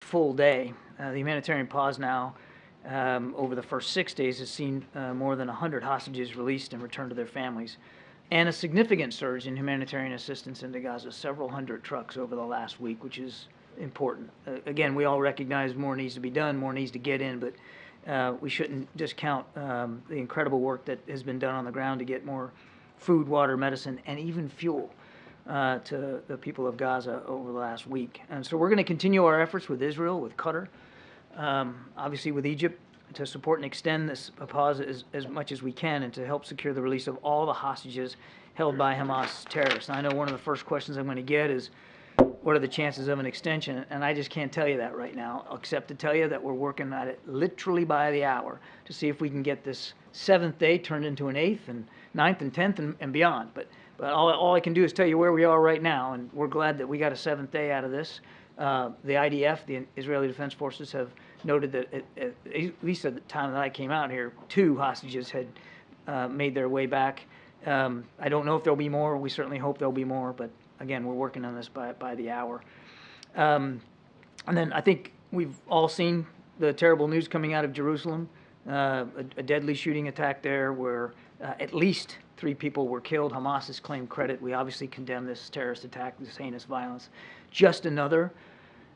full day. The humanitarian pause now over the first 6 days has seen more than 100 hostages released and returned to their families, and a significant surge in humanitarian assistance into Gaza, several hundred trucks over the last week, which is important. Again, we all recognize more needs to be done, more needs to get in, but we shouldn't discount the incredible work that has been done on the ground to get more food, water, medicine, and even fuel to the people of Gaza over the last week. And so we're going to continue our efforts with Israel, with Qatar, obviously with Egypt, to support and extend this pause as much as we can and to help secure the release of all the hostages held by Hamas terrorists. I know one of the first questions I'm going to get is, what are the chances of an extension? And I just can't tell you that right now, except to tell you that we're working at it literally by the hour to see if we can get this 7th day turned into an 8th and 9th and 10th and beyond. But all I can do is tell you where we are right now, and we're glad that we got a 7th day out of this. The IDF, the Israeli Defense Forces, have noted that at least at the time that I came out here, 2 hostages had made their way back. I don't know if there'll be more. We certainly hope there'll be more, but again, we're working on this by the hour. And then I think we've all seen the terrible news coming out of Jerusalem, a deadly shooting attack there where at least 3 people were killed. Hamas has claimed credit. We obviously condemn this terrorist attack, this heinous violence. Just another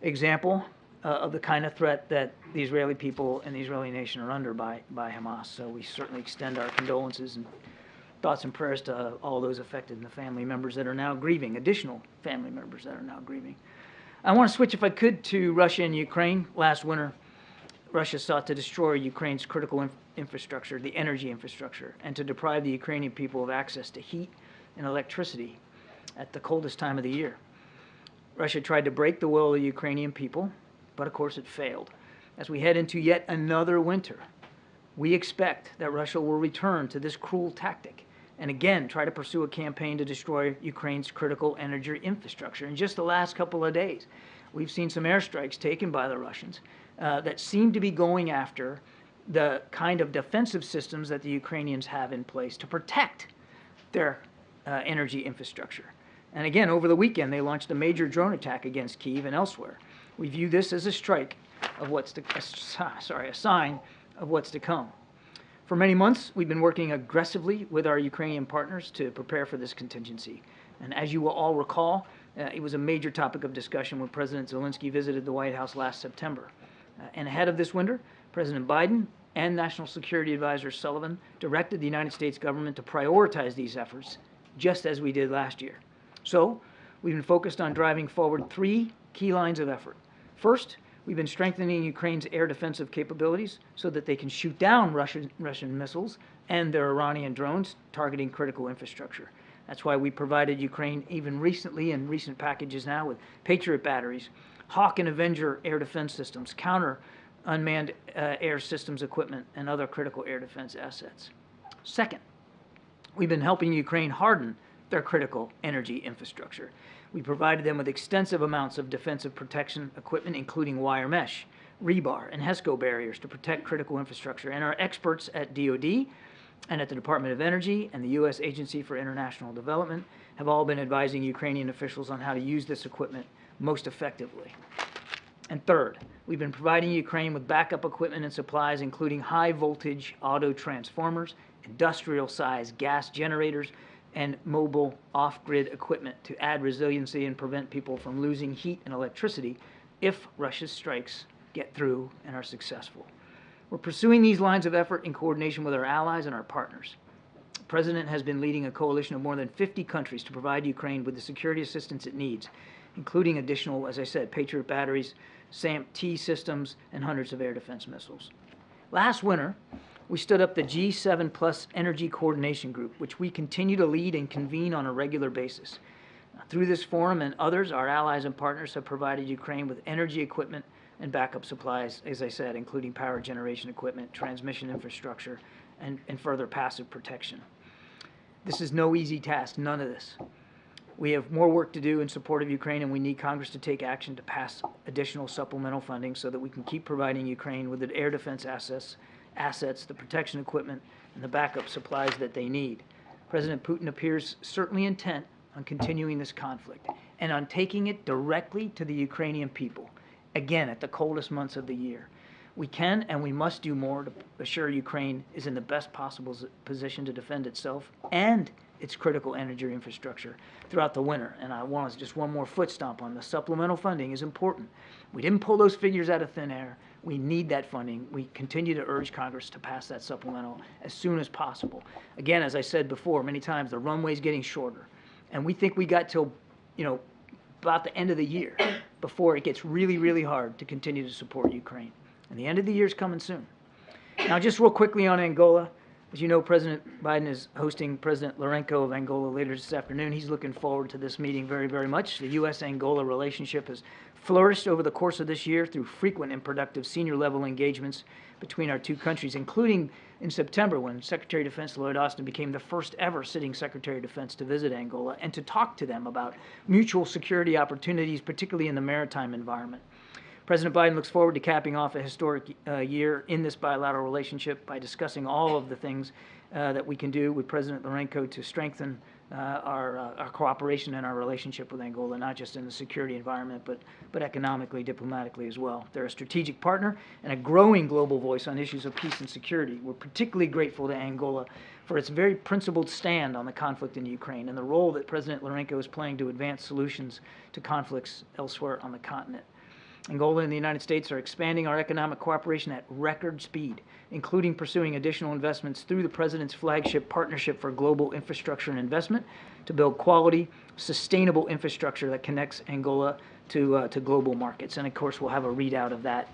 example of the kind of threat that the Israeli people and the Israeli nation are under by Hamas. So we certainly extend our condolences and thoughts and prayers to all those affected and the family members that are now grieving, additional family members that are now grieving. I want to switch, if I could, to Russia and Ukraine. Last winter, Russia sought to destroy Ukraine's critical infrastructure, the energy infrastructure, and to deprive the Ukrainian people of access to heat and electricity at the coldest time of the year. Russia tried to break the will of the Ukrainian people, but of course it failed. As we head into yet another winter, we expect that Russia will return to this cruel tactic and again try to pursue a campaign to destroy Ukraine's critical energy infrastructure. In just the last couple of days, we've seen some airstrikes taken by the Russians that seem to be going after the kind of defensive systems that the Ukrainians have in place to protect their energy infrastructure. And again, over the weekend, they launched a major drone attack against Kyiv and elsewhere. We view this as a strike of a sign of what's to come. For many months, we've been working aggressively with our Ukrainian partners to prepare for this contingency. And as you will all recall, it was a major topic of discussion when President Zelensky visited the White House last September. And ahead of this winter, President Biden and National Security Advisor Sullivan directed the United States government to prioritize these efforts, just as we did last year. So, we've been focused on driving forward 3 key lines of effort. First, we've been strengthening Ukraine's air defensive capabilities so that they can shoot down Russian missiles and their Iranian drones targeting critical infrastructure. That's why we provided Ukraine even recently, in recent packages now, with Patriot batteries, Hawk and Avenger air defense systems, counter unmanned air systems equipment, and other critical air defense assets. Second, we've been helping Ukraine harden their critical energy infrastructure. We provided them with extensive amounts of defensive protection equipment, including wire mesh, rebar, and HESCO barriers to protect critical infrastructure. And our experts at DoD and at the Department of Energy and the U.S. Agency for International Development have all been advising Ukrainian officials on how to use this equipment most effectively. And third, we've been providing Ukraine with backup equipment and supplies, including high-voltage auto transformers, industrial-sized gas generators, and mobile off-grid equipment to add resiliency and prevent people from losing heat and electricity if Russia's strikes get through and are successful. We're pursuing these lines of effort in coordination with our allies and our partners. The President has been leading a coalition of more than 50 countries to provide Ukraine with the security assistance it needs, including additional, as I said, Patriot batteries, SAMP-T systems, and hundreds of air defense missiles. Last winter, we stood up the G7 Plus Energy Coordination Group, which we continue to lead and convene on a regular basis. Through this forum and others, our allies and partners have provided Ukraine with energy equipment and backup supplies, as I said, including power generation equipment, transmission infrastructure, and further passive protection. This is no easy task, none of this. We have more work to do in support of Ukraine, and we need Congress to take action to pass additional supplemental funding so that we can keep providing Ukraine with the air defense assets, the protection equipment, and the backup supplies that they need. President Putin appears certainly intent on continuing this conflict and on taking it directly to the Ukrainian people again, at the coldest months of the year. We can and we must do more to assure Ukraine is in the best possible position to defend itself and its critical energy infrastructure throughout the winter. And I want just one more foot stomp on the supplemental funding is important. We didn't pull those figures out of thin air. We need that funding. We continue to urge Congress to pass that supplemental as soon as possible. Again, as I said before many times, the runway's getting shorter. And we think we got till, about the end of the year before it gets really, really hard to continue to support Ukraine. And the end of the year is coming soon. Now, just real quickly on Angola. As you know, President Biden is hosting President Lourenço of Angola later this afternoon. He's looking forward to this meeting very, very much. The US-Angola relationship has flourished over the course of this year through frequent and productive senior-level engagements between our two countries, including in September when Secretary of Defense Lloyd Austin became the first ever sitting Secretary of Defense to visit Angola and to talk to them about mutual security opportunities, particularly in the maritime environment. President Biden looks forward to capping off a historic year in this bilateral relationship by discussing all of the things that we can do with President Lourenço to strengthen our cooperation and our relationship with Angola, not just in the security environment, but economically, diplomatically as well. They're a strategic partner and a growing global voice on issues of peace and security. We're particularly grateful to Angola for its very principled stand on the conflict in Ukraine and the role that President Lourenço is playing to advance solutions to conflicts elsewhere on the continent. Angola and the United States are expanding our economic cooperation at record speed, including pursuing additional investments through the President's flagship Partnership for Global Infrastructure and Investment to build quality, sustainable infrastructure that connects Angola to global markets. And of course, we'll have a readout of that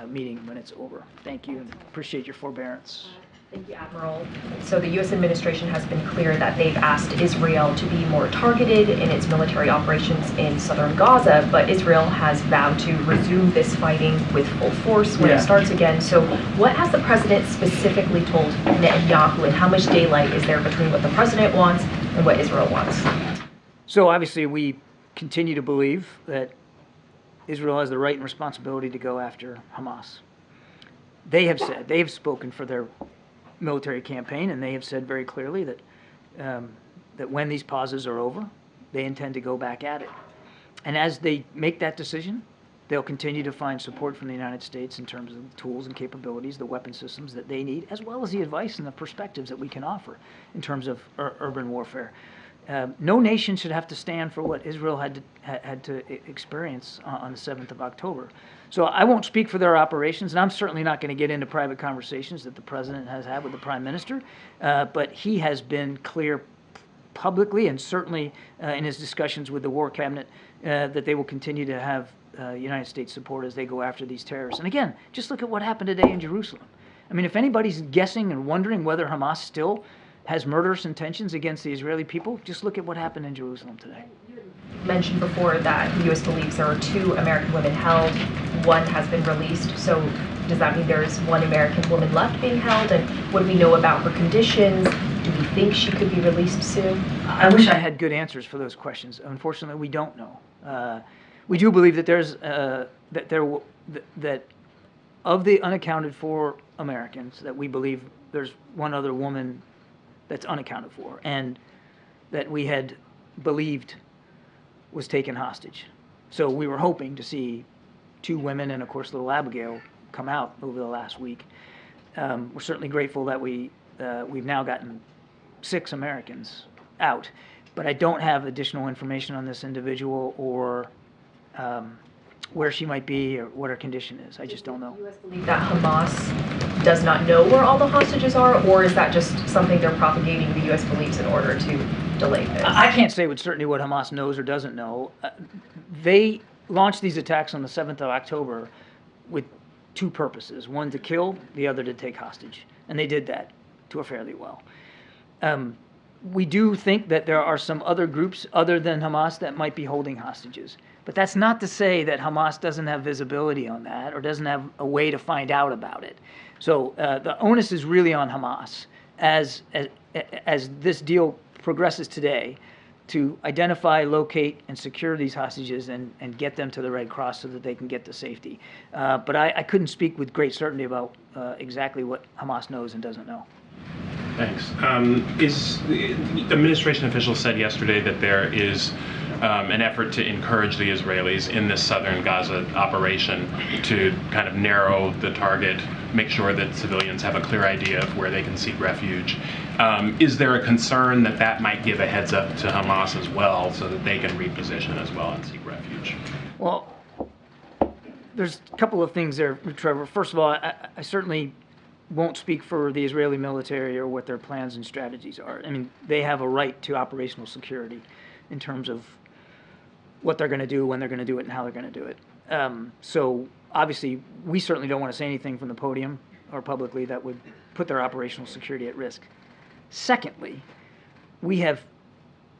meeting when it's over. Thank you, and appreciate your forbearance. Thank you, Admiral. So the U.S. administration has been clear that they've asked Israel to be more targeted in its military operations in southern Gaza, but Israel has vowed to resume this fighting with full force when it starts again. So what has the president specifically told Netanyahu, and how much daylight is there between what the president wants and what Israel wants? So obviously we continue to believe that Israel has the right and responsibility to go after Hamas. They have spoken for their military campaign, and they have said very clearly that that when these pauses are over, they intend to go back at it. And as they make that decision, they'll continue to find support from the United States in terms of the tools and capabilities, the weapon systems that they need, as well as the advice and the perspectives that we can offer in terms of urban warfare. No nation should have to stand for what Israel had to experience on the 7th of October. So I won't speak for their operations, and I'm certainly not going to get into private conversations that the president has had with the prime minister, but he has been clear publicly and certainly in his discussions with the war cabinet that they will continue to have United States support as they go after these terrorists. And again, just look at what happened today in Jerusalem. I mean, if anybody's guessing and wondering whether Hamas still has murderous intentions against the Israeli people, just look at what happened in Jerusalem today. You mentioned before that the U.S. believes there are 2 American women held. One has been released. So does that mean there's 1 American woman left being held? And what do we know about her conditions? Do we think she could be released soon? I wish I had good answers for those questions. Unfortunately, we don't know. We do believe that that of the unaccounted for Americans, that we believe there's 1 other woman that's unaccounted for, and that we had believed was taken hostage. So we were hoping to see 2 women and, of course, little Abigail come out over the last week. We're certainly grateful that we've now gotten 6 Americans out, but I don't have additional information on this individual or where she might be or what her condition is. I just don't know. Does the U.S. believe that Hamas does not know where all the hostages are, or is that just something they're propagating the U.S. believes in order to delay this? I can't say with certainty what Hamas knows or doesn't know. They launched these attacks on the 7th of October with 2 purposes. One to kill, the other to take hostage. And they did that to a fairly well. We do think that there are some other groups other than Hamas that might be holding hostages. But that's not to say that Hamas doesn't have visibility on that or doesn't have a way to find out about it. So the onus is really on Hamas as this deal progresses today to identify, locate, and secure these hostages and get them to the Red Cross so that they can get to safety. But I couldn't speak with great certainty about exactly what Hamas knows and doesn't know. Thanks. The administration officials said yesterday that there is an effort to encourage the Israelis in this southern Gaza operation to kind of narrow the target, make sure that civilians have a clear idea of where they can seek refuge. Is there a concern that that might give a heads up to Hamas as well, so that they can reposition as well and seek refuge? Well, there's a couple of things there, Trevor. First of all, I certainly won't speak for the Israeli military or what their plans and strategies are. I mean, they have a right to operational security in terms of what they're going to do, when they're going to do it, and how they're going to do it. So obviously, we certainly don't want to say anything from the podium or publicly that would put their operational security at risk. Secondly, we have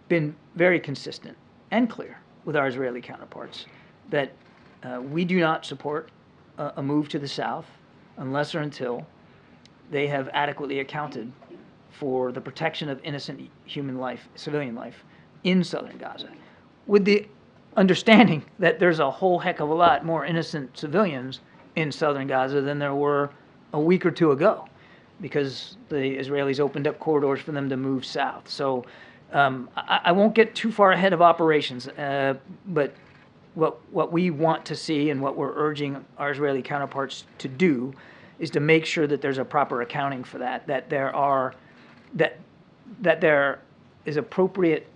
been very consistent and clear with our Israeli counterparts that we do not support a move to the south unless or until they have adequately accounted for the protection of innocent human life, civilian life, in southern Gaza, with the understanding that there's a whole heck of a lot more innocent civilians in southern Gaza than there were a week or two ago, because the Israelis opened up corridors for them to move south. So I won't get too far ahead of operations, but what we want to see and what we're urging our Israeli counterparts to do is to make sure that there's a proper accounting for that, that there is appropriate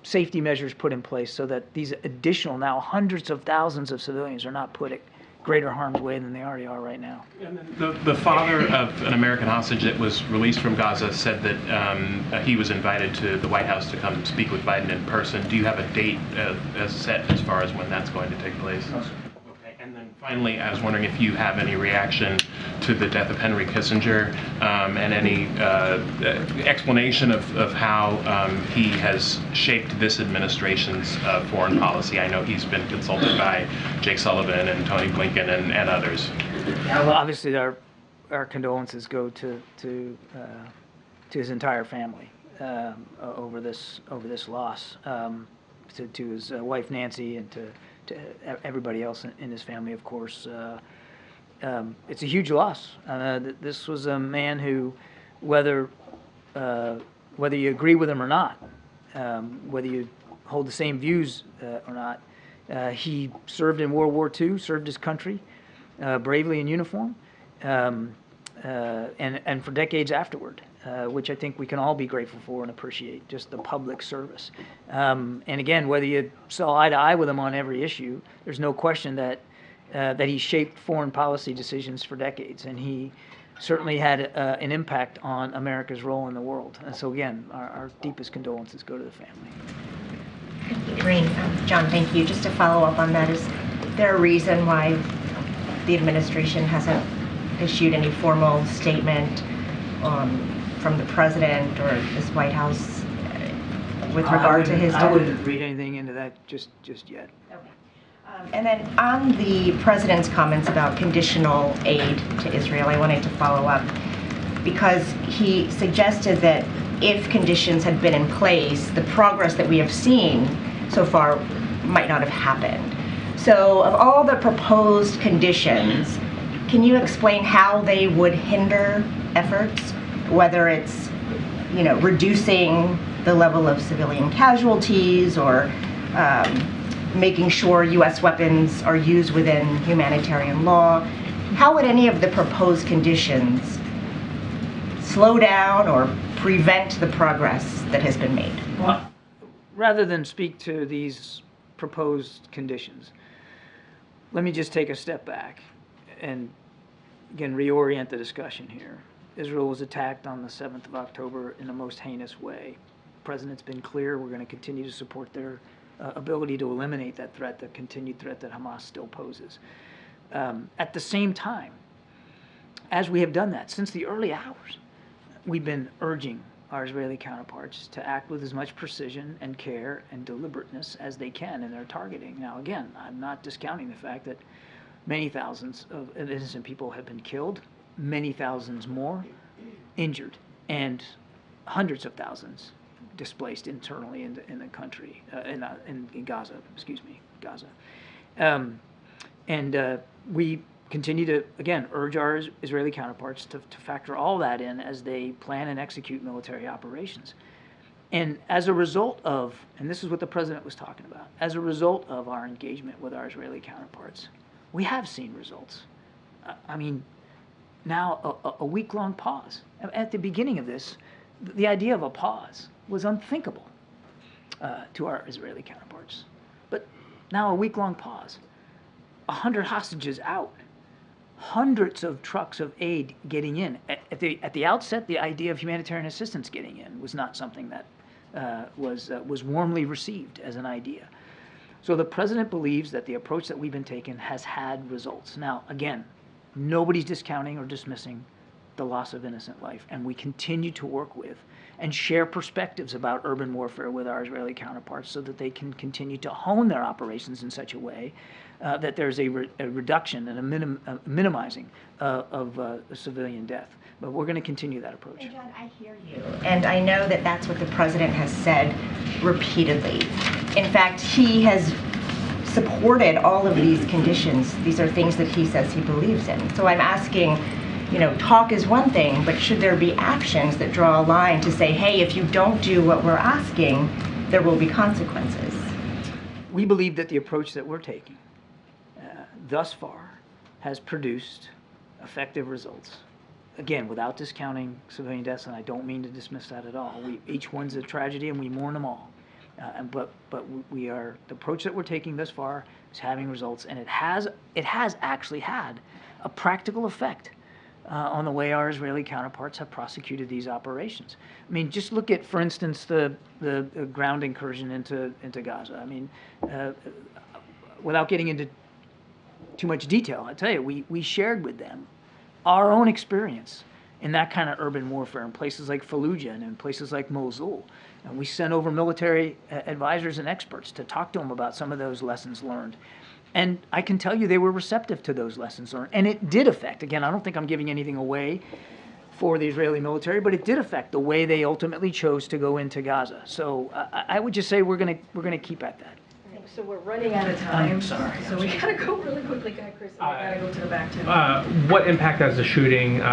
safety measures put in place so that these additional now hundreds of thousands of civilians are not put at greater harm's way than they already are right now. The father of an American hostage that was released from Gaza said that he was invited to the White House to come speak with Biden in person. Do you have a date as set as far as when that's going to take place? No, sir. Okay. And then finally, I was wondering if you have any reaction to the death of Henry Kissinger and any explanation of how he has shaped this administration's foreign policy. I know he's been consulted by Jake Sullivan and Tony Blinken and others. Yeah, well, obviously our condolences go to his entire family over this loss, to his wife Nancy and to everybody else in his family, of course. It's a huge loss. This was a man who, whether you agree with him or not, whether you hold the same views or not, he served in World War II, served his country bravely in uniform, and for decades afterward, which I think we can all be grateful for and appreciate, just the public service. And again, whether you saw eye to eye with him on every issue, there's no question that he shaped foreign policy decisions for decades, and he certainly had an impact on America's role in the world. And so again, our deepest condolences go to the family. Karine, John, thank you. Just to follow up on that, is there a reason why the administration hasn't issued any formal statement from the president or this White House with regard to his death? I wouldn't read anything into that just yet. Okay. And then on the president's comments about conditional aid to Israel, I wanted to follow up because he suggested that if conditions had been in place, the progress that we have seen so far might not have happened. So of all the proposed conditions, can you explain how they would hinder efforts, whether it's, reducing the level of civilian casualties or making sure U.S. weapons are used within humanitarian law? How would any of the proposed conditions slow down or prevent the progress that has been made? Well, rather than speak to these proposed conditions, let me just take a step back and, again, reorient the discussion here. Israel was attacked on the 7th of October in the most heinous way. The president's been clear. We're going to continue to support their ability to eliminate that threat, the continued threat that Hamas still poses. At the same time, as we have done that since the early hours, we've been urging our Israeli counterparts to act with as much precision and care and deliberateness as they can in their targeting. Now, again, I'm not discounting the fact that many thousands of innocent people have been killed, many thousands more injured, and hundreds of thousands displaced internally in the country, in Gaza, Gaza. We continue to, again, urge our Israeli counterparts to factor all that in as they plan and execute military operations. And as a result of, and this is what the president was talking about, as a result of our engagement with our Israeli counterparts, we have seen results. I mean, now a week-long pause. At the beginning of this, the idea of a pause was unthinkable to our Israeli counterparts. But now a week-long pause, 100 hostages out, hundreds of trucks of aid getting in. At the outset, the idea of humanitarian assistance getting in was not something that was warmly received as an idea. So the president believes that the approach that we've been taking has had results. Now, again, nobody's discounting or dismissing the loss of innocent life, and we continue to work with and share perspectives about urban warfare with our Israeli counterparts so that they can continue to hone their operations in such a way that there's a reduction and a minimizing of civilian death. But we're going to continue that approach. And John, I hear you. And I know that that's what the president has said repeatedly. In fact, he has supported all of these conditions. These are things that he says he believes in. So I'm asking, talk is one thing, but should there be actions that draw a line to say, hey, if you don't do what we're asking, there will be consequences? We believe that the approach that we're taking thus far has produced effective results. Again, without discounting civilian deaths, and I don't mean to dismiss that at all. Each one's a tragedy, and we mourn them all. But the approach that we're taking thus far is having results, and it has actually had a practical effect on the way our Israeli counterparts have prosecuted these operations. I mean, just look at, for instance, the ground incursion into Gaza. I mean, without getting into too much detail, I tell you, we shared with them our own experience in that kind of urban warfare in places like Fallujah and in places like Mosul. And we sent over military advisors and experts to talk to them about some of those lessons learned. And I can tell you they were receptive to those lessons learned. And it did affect, again, I don't think I'm giving anything away for the Israeli military, but it did affect the way they ultimately chose to go into Gaza. So I would just say we're going to keep at that. So we're running out of time. I'm sorry. So we gotta go really quickly, Chris. And we gotta go to the back too. What impact has the shooting the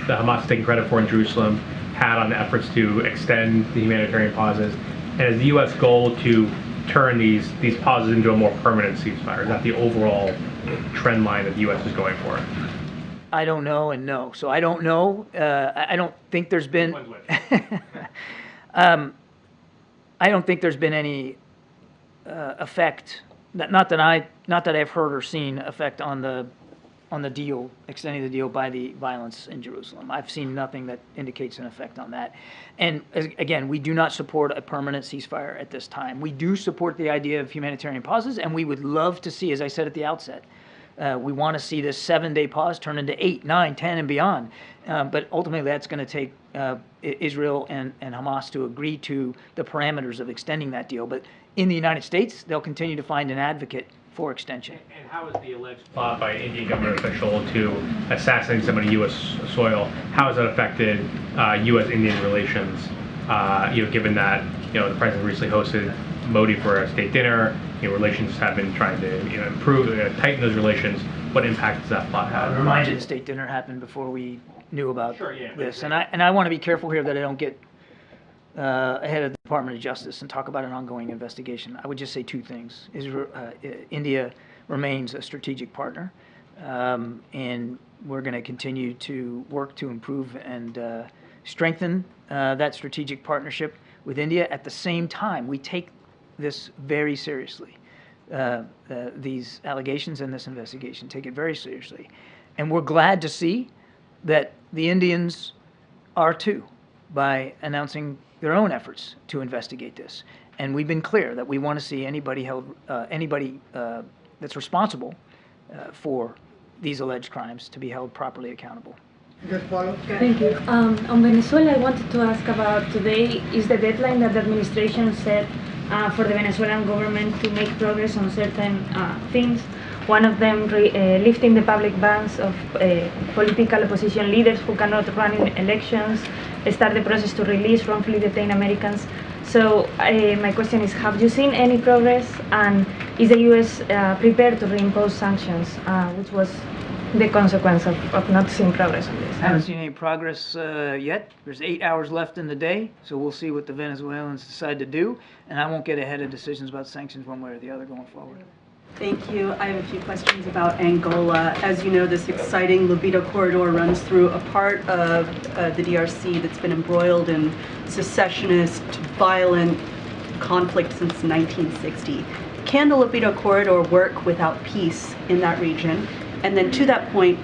Hamas taking credit for in Jerusalem had on the efforts to extend the humanitarian pauses? And is the U.S. goal to turn these pauses into a more permanent ceasefire? Is that the overall trend line that the U.S. is going for? I don't know and no. So I don't know. I don't think there's been. I don't think there's been any effect. Not that I've heard or seen effect on the deal, extending the deal by the violence in Jerusalem. I've seen nothing that indicates an effect on that. And again, we do not support a permanent ceasefire at this time. We do support the idea of humanitarian pauses, and we would love to see, as I said at the outset, we want to see this 7-day pause turn into 8, 9, 10, and beyond. But ultimately, that's going to take Israel and Hamas to agree to the parameters of extending that deal. But in the United States, they'll continue to find an advocate for extension. And how is the alleged plot by an Indian government official to assassinate somebody on U.S. soil, how has that affected U.S.-Indian relations, given that, the president recently hosted Modi for a state dinner, relations have been trying to, improve, tighten those relations. What impact does that plot have? Remind you, the state dinner happened before we knew about this. And I want to be careful here that I don't get ahead of the Department of Justice and talk about an ongoing investigation. I would just say two things. India remains a strategic partner, and we're going to continue to work to improve and strengthen that strategic partnership with India. At the same time, we take this very seriously. These allegations and this investigation, take it very seriously. And we're glad to see that the Indians are too, by announcing their own efforts to investigate this. And we've been clear that we want to see anybody held, that's responsible for these alleged crimes to be held properly accountable. Thank you. On Venezuela, I wanted to ask about today is the deadline that the administration set for the Venezuelan government to make progress on certain things. One of them lifting the public bans of political opposition leaders who cannot run in elections, start the process to release wrongfully detained Americans. So my question is, have you seen any progress, and is the U.S. prepared to reimpose sanctions, which was the consequence of not seeing progress on this? Haven't seen any progress yet. There's 8 hours left in the day, so we'll see what the Venezuelans decide to do, and I won't get ahead of decisions about sanctions one way or the other going forward. Thank you. I have a few questions about Angola. As you know, this exciting libido corridor runs through a part of the DRC that's been embroiled in secessionist, violent conflict since 1960. Can the libido corridor work without peace in that region? And then to that point,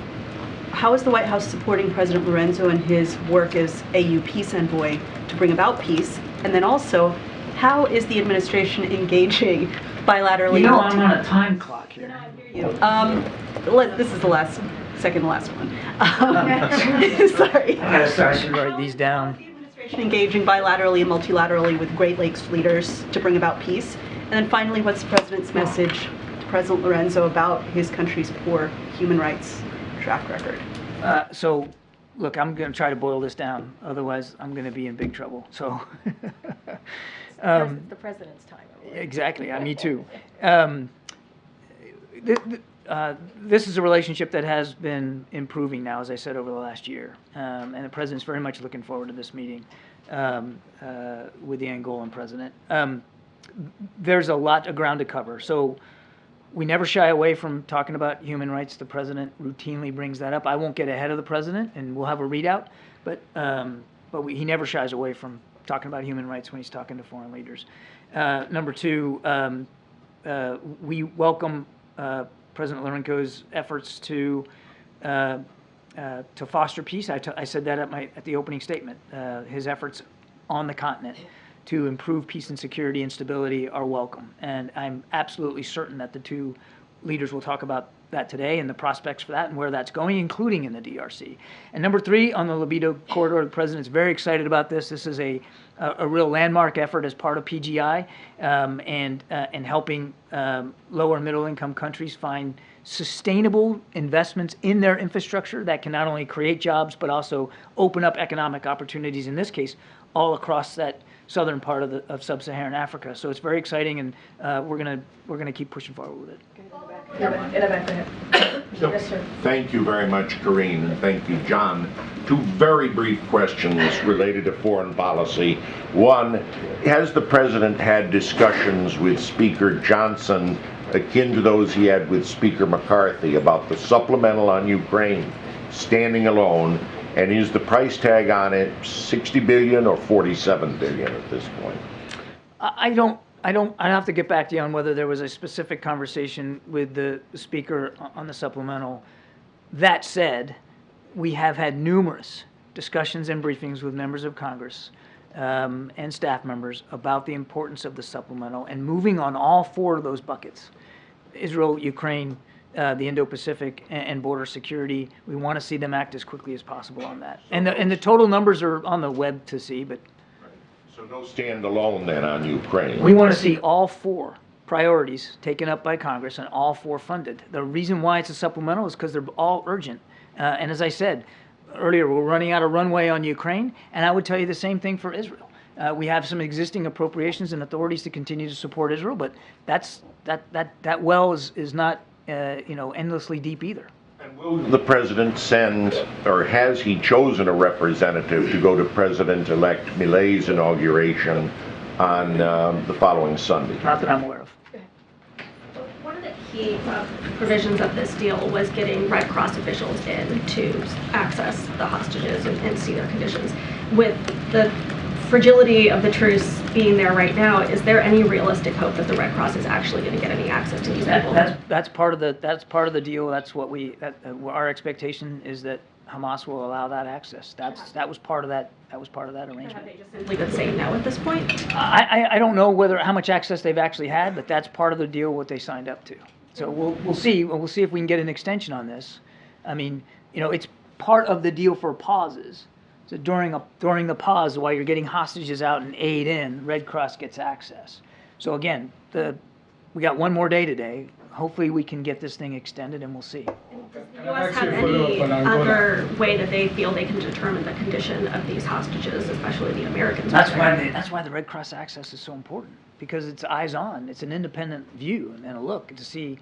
how is the White House supporting President Lorenzo in his work as AU peace envoy to bring about peace? And then also, how is the administration engaging bilaterally? You know I'm on a time clock here. This is the second to last one. Sorry. I should write these down. The administration engaging bilaterally and multilaterally with Great Lakes leaders to bring about peace? And then finally, what's the president's message to President Lorenzo about his country's poor human rights track record? So, look, I'm going to try to boil this down. Otherwise, I'm going to be in big trouble. So, The president's time. exactly. Me too. This is a relationship that has been improving now, as I said, over the last year. And the president's very much looking forward to this meeting with the Angolan president. There's a lot of ground to cover. So we never shy away from talking about human rights. The president routinely brings that up. I won't get ahead of the president, and we'll have a readout. But he never shies away from talking about human rights when he's talking to foreign leaders. Number two, we welcome President Lorenzo's efforts to foster peace. I said that at the opening statement. His efforts on the continent to improve peace and security and stability are welcome. And I'm absolutely certain that the two leaders will talk about that today and the prospects for that and where that's going, including in the DRC. And number three, on the libido corridor, the president's very excited about this. This is a real landmark effort as part of PGI and helping lower and middle income countries find sustainable investments in their infrastructure that can not only create jobs but also open up economic opportunities, in this case, all across that southern part of sub-Saharan Africa. So it's very exciting, and we're gonna keep pushing forward with it. Yes, sir. Thank you very much, Karine, and thank you, John. Two very brief questions related to foreign policy. One, has the president had discussions with Speaker Johnson akin to those he had with Speaker McCarthy about the supplemental on Ukraine standing alone? And is the price tag on it 60 billion or 47 billion at this point? I'd have to get back to you on whether there was a specific conversation with the speaker on the supplemental. That said, we have had numerous discussions and briefings with members of Congress and staff members about the importance of the supplemental and moving on all four of those buckets: Israel, Ukraine, the Indo-Pacific, and border security. We want to see them act as quickly as possible on that. And the total numbers are on the web to see, but So no standalone then on Ukraine? we want to see all four priorities taken up by Congress and all four funded. The reason why it's a supplemental is because they're all urgent. And as I said earlier, we're running out of runway on Ukraine, and I would tell you the same thing for Israel. We have some existing appropriations and authorities to continue to support Israel, but that well is not endlessly deep either. And will the president send, or has he chosen a representative to go to President-elect Milei's inauguration on the following Sunday? Not that I'm aware of. One of the key provisions of this deal was getting Red Cross officials in to access the hostages and see their conditions. With the fragility of the truce being there right now, is there any realistic hope that the Red Cross is actually going to get any access to these people? That's part of the deal. That's what our expectation is, that Hamas will allow that access. That was part of that arrangement. Have they just simply been saying no at this point? I don't know how much access they've actually had, but that's part of the deal, what they signed up to. So we'll see. We'll see if we can get an extension on this. I mean, it's part of the deal for pauses. So during the pause, while you're getting hostages out and aid in, Red Cross gets access. So again, we got one more day today. Hopefully we can get this thing extended, and we'll see. Does the U.S. have any other way that they feel they can determine the condition of these hostages, especially the Americans? That's why the Red Cross access is so important, because it's eyes on. It's an independent view and a look to see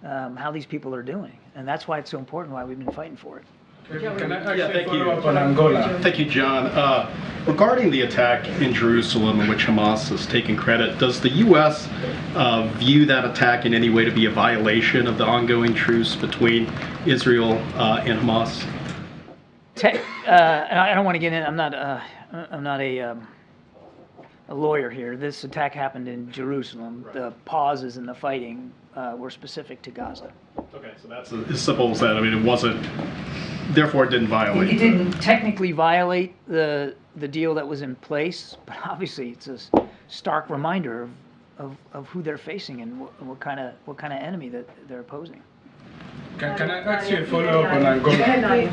how these people are doing. And that's why it's so important, why we've been fighting for it. Can I actually follow up on Angola? Thank you, John. Regarding the attack in Jerusalem, in which Hamas has taken credit, does the U.S. View that attack in any way to be a violation of the ongoing truce between Israel and Hamas? And I don't want to get in. I'm not a lawyer here. This attack happened in Jerusalem. Right. The pauses in the fighting were specific to Gaza. Okay, so that's as simple as that. I mean, it wasn't. Therefore, it didn't violate. It didn't technically violate the deal that was in place, but obviously it's a stark reminder of who they're facing and what kind of enemy that they're opposing. Can I ask you a follow-up on Angola?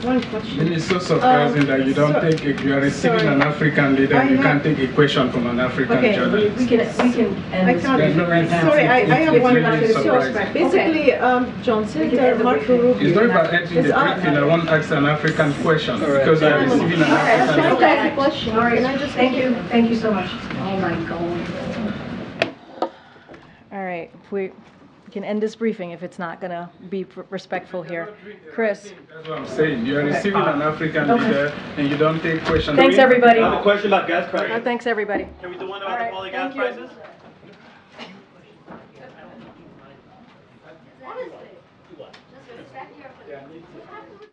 One question. It is so surprising that you don't take, if you are receiving an African leader, you can't take a question from an African journalist. We can end this. Sorry, I have one question. Basically, John Senator Mark Rubio. It's not about ending the briefing. I want to ask an African question because you are receiving an African question. All right, Thank you so much. Oh my God. All right, we can end this briefing if it's not going to be respectful here. Chris. That's what I'm saying. You're receiving an African leader and you don't take questions. Thanks, everybody. I have a question about gas prices. Thanks, everybody. Can we do one about the quality gas prices? Honestly, just respect your